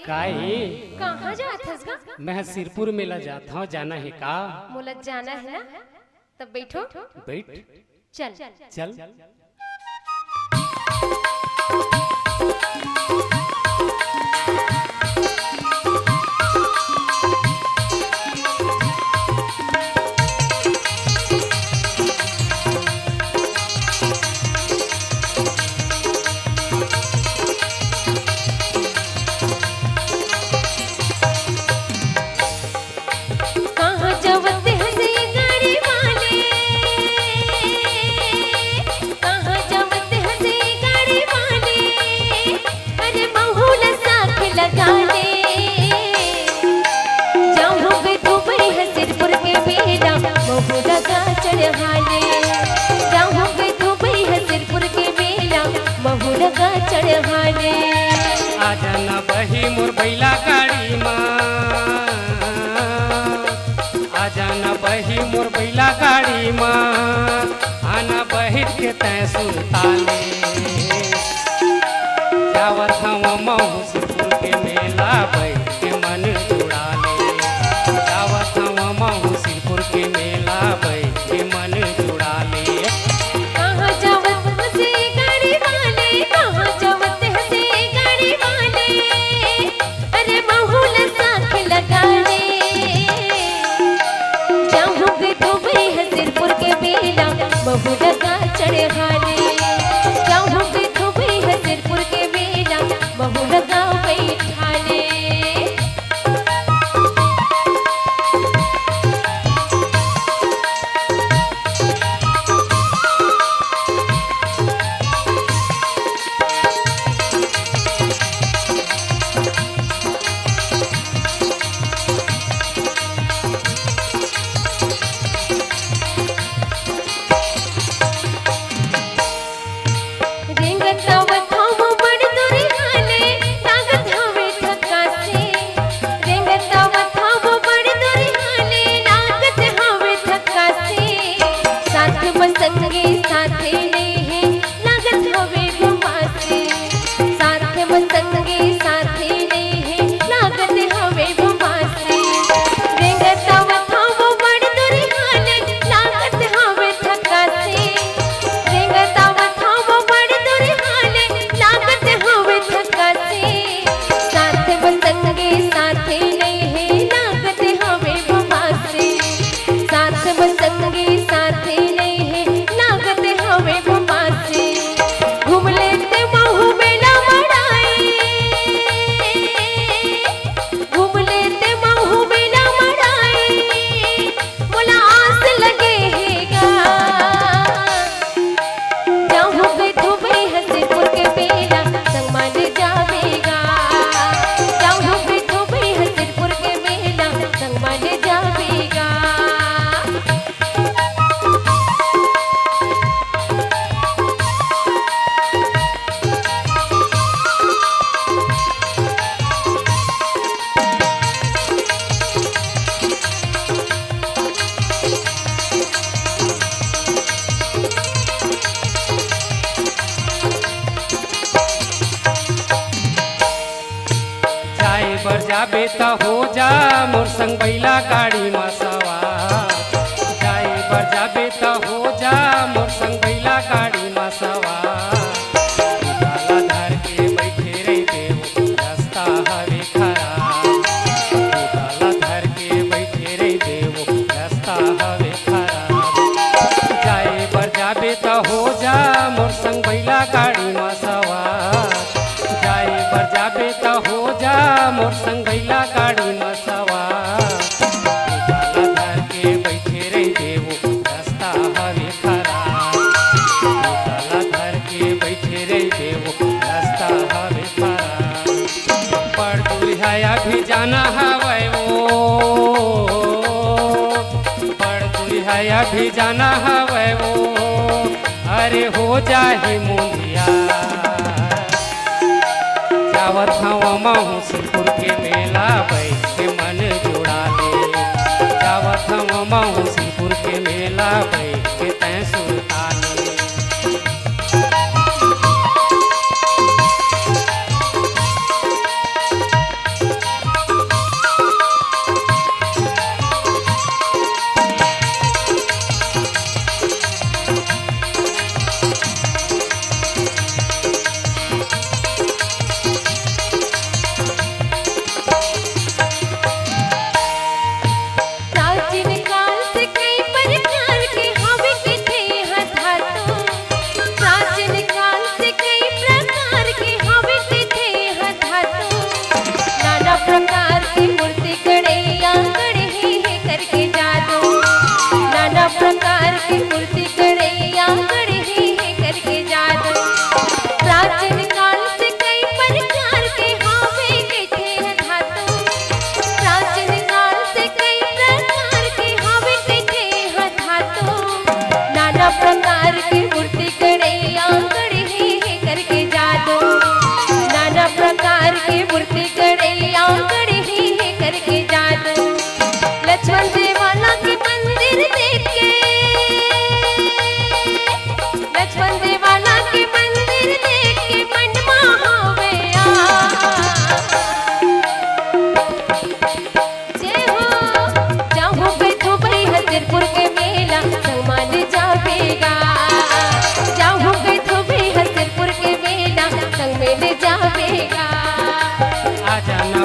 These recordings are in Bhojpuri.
काहे कहाँ जात हस गा? मैं सिरपुर मेला जाता हूँ, जाना है का? मोला जाना है ना, तब बैठो। बैठ चल चल। कहाँ जावत हसे गाड़ी वाले, कहाँ जावत हसे गाड़ी वाले, अरे बहुल साथ लगा ले। जाऊँगे दुबई है सिरपुर के मेला, महू लगा चढ़ा ले। जाऊँगे दुबई है सिरपुर के मेला, महू लगा चढ़ा ले। आजा न बही मोर बैला गाड़ी माँ, आजा न बही मोर बैला गाड़ी माँ, आना बहिर के तय सुल्ताने जावत हम महू सिरपुर के मेला बैठ के मन जुड़ा ले। जावत हम महू सिरपुर के मेला बैठ के मन जुड़ा ले। कहाँ जावत हसे गाड़ी वाले, कहाँ जावत हसे गाड़ी वाले, अरे बहुल साथ लगा ले। जाऊँगे दुबई है सिरपुर के मेला, महू लगा चढ़ा ले। जाऊँगे दुबई है सिरपुर के मेला, महू लगा बैठा ले। रेंगतावत हम बड़ दूरी हाले, लागत हवे थका से। रेंगतावत हम बड़ दूरी हाले, लागत हवे थका से। साथ मसंगे साथे नेहे, लागत हवे घुमा से। साथ मसंगे साथे नेहे, लागत हवे घुमा से। रेंगतावत हम बड़ दूरी हाले, लागत हवे थका से। रेंगतावत हम बड़ दूरी हाले, लागत हवे थका से। साथ बसंगे साथे नेहे, लागत हवे घुमा से। साथ बसंगे साथे नेहे, लागत हवे घुमा से। घूम लेते महू मेला मड़ाई, घूम लेते महू मेला मड़ाई, मोला आस लगे हेगा। जाऊँगे दुबई है सिरपुर के मेला, संग मान जावेगा। जाऊँगे दुबई है सिरपुर के मेला, संग मान जावेगा। जाए बर जाबे त हो जा मोर संग बैला गाड़ी मा सवार। जाए बर जाबे त हो जा मोर संग बैला गाड़ी मा सवार। ताला धर के बैठे रही देव रास्ता हवे खराब। ताला धर के बैठे रही देव रास्ता हवे खराब। जाए बर जाबे त हो जा मोर संग बैला गाड़ी मा सवार। जाए बर जाबे त हो जा मोर संग बैला गाड़ी में सवार। ताला धर के बैठे रही देवो रास्ता हवे खराब। ताला धर के बैठे रही देवो रास्ता हवे खराब। बड़ दुरिहाया भी जाना हवे वो, बड़ दुरिहाया भी जाना हवे वो, अरे हो जाही मुंदिया। जावत हवा महू सिरपुर के मेला बैठ के मन जुड़ा ले। जावत हवा महू सिरपुर के मेला बैठ के तय सुल्ताने।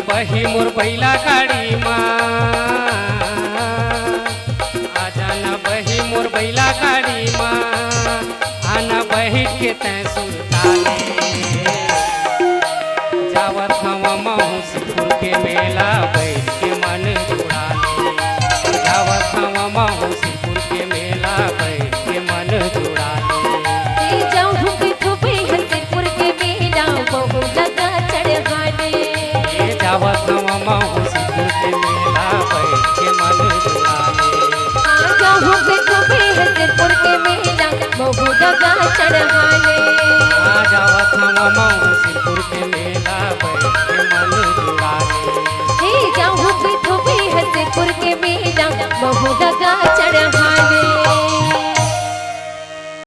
बही मोर बैला गाड़ी माँ, आजा न बही मोर बैला गाड़ी माँ, आना बैठ के तैं सुल्ताने। जावत हवा महुसीपुर के मेला बैठ के मन जुड़ा ले, जावत हवा महुसीपुर के मेला बैठ के मन जुड़ा ले। जाऊँ के खूबे हसीपुर के मेला बहु लगा चढ़ाने, जावत हवा महुसीपुर के मेला बैठ के मन जुड़ा ले। जाऊँ के खूबे हसीपुर के मेला बहु लगा चढ़ाने।